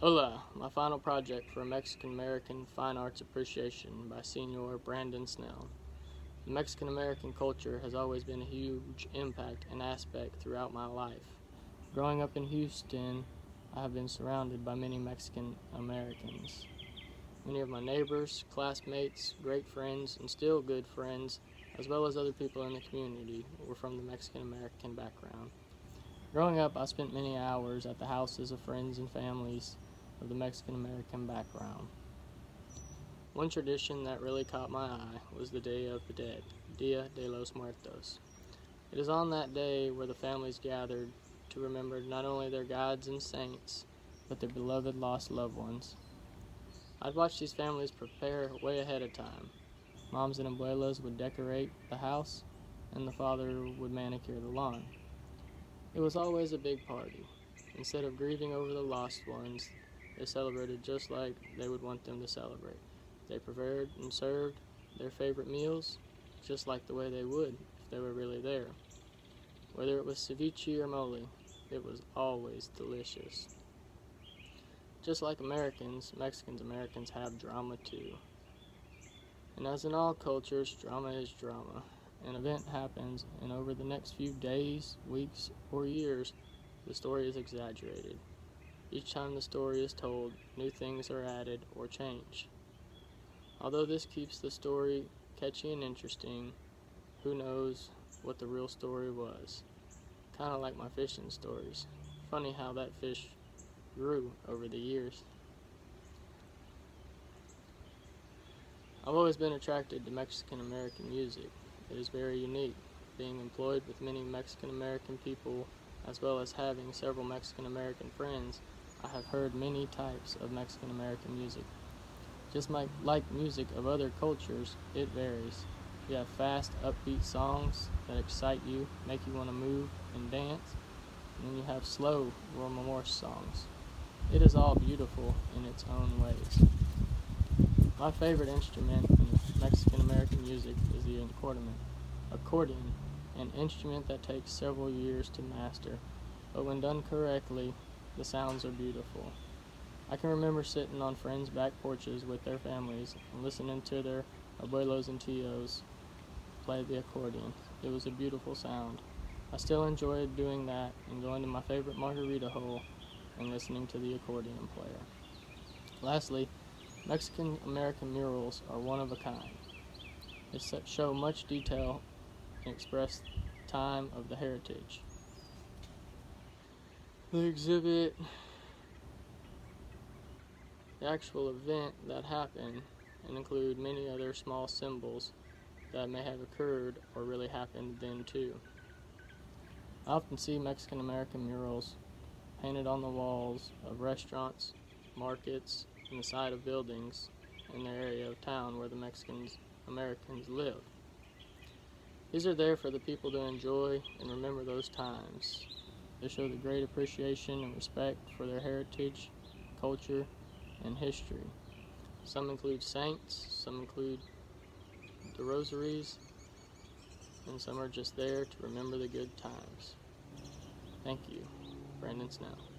Hola, my final project for Mexican-American Fine Arts Appreciation by Senior Brandon Snell. The Mexican-American culture has always been a huge impact and aspect throughout my life. Growing up in Houston, I have been surrounded by many Mexican Americans. Many of my neighbors, classmates, great friends, and still good friends, as well as other people in the community, were from the Mexican-American background. Growing up, I spent many hours at the houses of friends and families of the Mexican-American background. One tradition that really caught my eye was the Day of the Dead, Dia de los Muertos. It is on that day where the families gathered to remember not only their gods and saints, but their beloved lost loved ones. I'd watch these families prepare way ahead of time. Moms and abuelas would decorate the house, and the father would manicure the lawn. It was always a big party. Instead of grieving over the lost ones, they celebrated just like they would want them to celebrate. They prepared and served their favorite meals just like the way they would if they were really there. Whether it was ceviche or mole, it was always delicious. Just like Americans, Mexicans-Americans have drama too. And as in all cultures, drama is drama. An event happens, and over the next few days, weeks, or years, the story is exaggerated. Each time the story is told, new things are added or changed. Although this keeps the story catchy and interesting, who knows what the real story was? Kind of like my fishing stories. Funny how that fish grew over the years. I've always been attracted to Mexican-American music. It is very unique, being employed with many Mexican-American people, as well as having several Mexican-American friends. I have heard many types of Mexican-American music. Just like music of other cultures, it varies. You have fast, upbeat songs that excite you, make you want to move and dance, and then you have slow, remorse songs. It is all beautiful in its own ways. My favorite instrument in Mexican-American music is the accordion, an instrument that takes several years to master, but when done correctly, the sounds are beautiful. I can remember sitting on friends' back porches with their families and listening to their abuelos and tios play the accordion. It was a beautiful sound. I still enjoy doing that and going to my favorite margarita hole and listening to the accordion player. Lastly, Mexican-American murals are one of a kind. They show much detail and express time of the heritage. They exhibit the actual event that happened and include many other small symbols that may have occurred or really happened then too. I often see Mexican-American murals painted on the walls of restaurants, markets, and the side of buildings in their area of town where the Mexican-Americans live. These are there for the people to enjoy and remember those times. They show the great appreciation and respect for their heritage, culture, and history. Some include saints, some include the rosaries, and some are just there to remember the good times. Thank you, Brandon Snell.